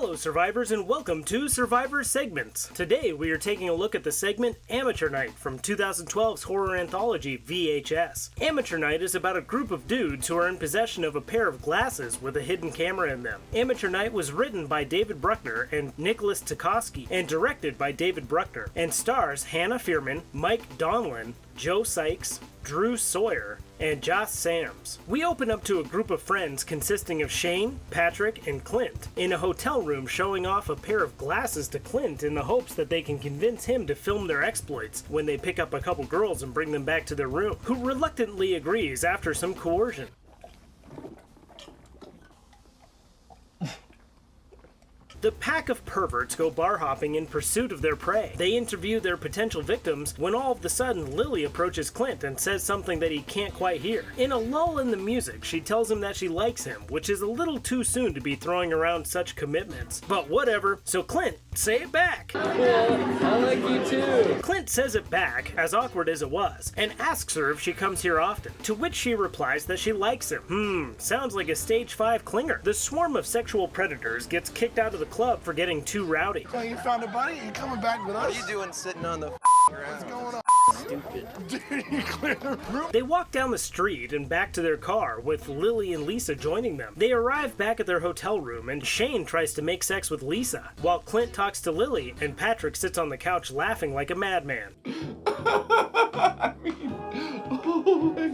Hello survivors and welcome to Survivor Segments. Today we are taking a look at the segment Amateur Night from 2012's horror anthology VHS. Amateur Night is about a group of dudes who are in possession of a pair of glasses with a hidden camera in them. Amateur Night was written by David Bruckner and Nicholas Tukoski and directed by David Bruckner and stars Hannah Fearman, Mike Donlin, Joe Sykes, Drew Sawyer, and Josh Sams. We open up to a group of friends consisting of Shane, Patrick, and Clint in a hotel room showing off a pair of glasses to Clint in the hopes that they can convince him to film their exploits when they pick up a couple girls and bring them back to their room, who reluctantly agrees after some coercion. The pack of perverts go bar hopping in pursuit of their prey. They interview their potential victims when all of a sudden Lily approaches Clint and says something that he can't quite hear. In a lull in the music, she tells him that she likes him, which is a little too soon to be throwing around such commitments. But whatever, so Clint, say it back. Cool, I like you too. Clint says it back, as awkward as it was, and asks her if she comes here often, to which she replies that she likes him. Sounds like a stage 5 clinger. The swarm of sexual predators gets kicked out of the club for getting too rowdy. So you found a buddy? You coming back with us? What are you doing sitting on the ground? What's going on? Stupid. Dude, you clear the room? They walk down the street and back to their car, with Lily and Lisa joining them. They arrive back at their hotel room, and Shane tries to make sex with Lisa, while Clint talks to Lily, and Patrick sits on the couch laughing like a madman.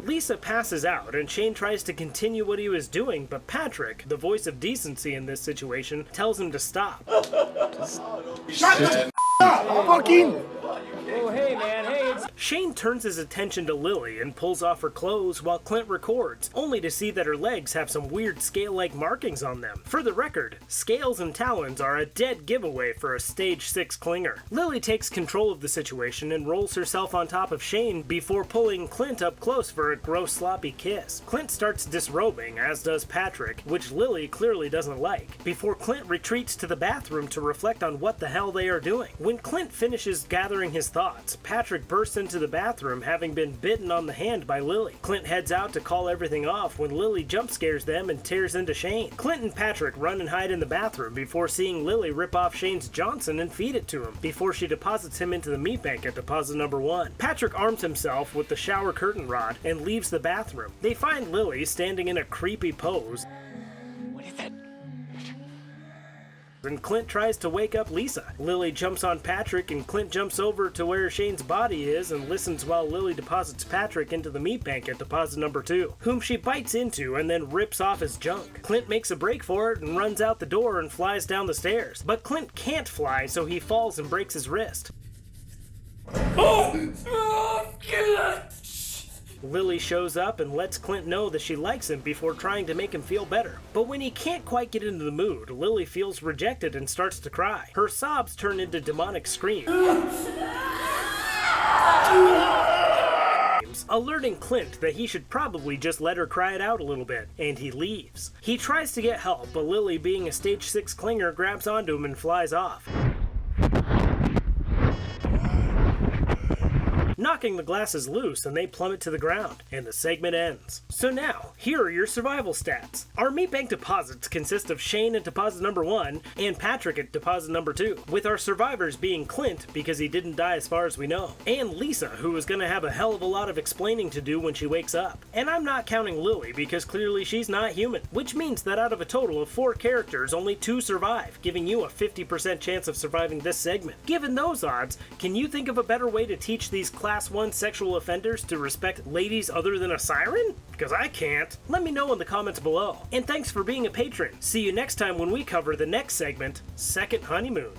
Lisa passes out, and Shane tries to continue what he was doing, but Patrick, the voice of decency in this situation, tells him to stop. Shut the up! Fucking! Oh, hey, man, hey, it's... Shane turns his attention to Lily and pulls off her clothes while Clint records, only to see that her legs have some weird scale-like markings on them. For the record, scales and talons are a dead giveaway for a stage 6 clinger. Lily takes control of the situation and rolls herself on top of Shane before pulling Clint up close for a gross sloppy kiss. Clint starts disrobing, as does Patrick, which Lily clearly doesn't like, before Clint retreats to the bathroom to reflect on what the hell they are doing. When Clint finishes gathering his thoughts, Patrick bursts into the bathroom having been bitten on the hand by Lily. Clint heads out to call everything off when Lily jump scares them and tears into Shane. Clint and Patrick run and hide in the bathroom before seeing Lily rip off Shane's Johnson and feed it to him before she deposits him into the meat bank at deposit number 1. Patrick arms himself with the shower curtain rod and leaves the bathroom. They find Lily standing in a creepy pose. What is that? And Clint tries to wake up Lisa. Lily jumps on Patrick and Clint jumps over to where Shane's body is and listens while Lily deposits Patrick into the meat bank at deposit number 2, whom she bites into and then rips off his junk. Clint makes a break for it and runs out the door and flies down the stairs. But Clint can't fly, so he falls and breaks his wrist. Lily shows up and lets Clint know that she likes him before trying to make him feel better. But when he can't quite get into the mood, Lily feels rejected and starts to cry. Her sobs turn into demonic screams, alerting Clint that he should probably just let her cry it out a little bit, and he leaves. He tries to get help, but Lily, being a stage 6 clinger, grabs onto him and flies off, knocking the glasses loose, and they plummet to the ground, and the segment ends. So now, here are your survival stats. Our meat bank deposits consist of Shane at deposit number 1 and Patrick at deposit number 2, with our survivors being Clint, because he didn't die as far as we know, and Lisa, who is going to have a hell of a lot of explaining to do when she wakes up. And I'm not counting Lily, because clearly she's not human, which means that out of a total of 4 characters, only 2 survive, giving you a 50% chance of surviving this segment. Given those odds, can you think of a better way to teach these Class 1 sexual offenders to respect ladies other than a siren? Because I can't. Let me know in the comments below. And thanks for being a patron. See you next time when we cover the next segment, Second Honeymoon.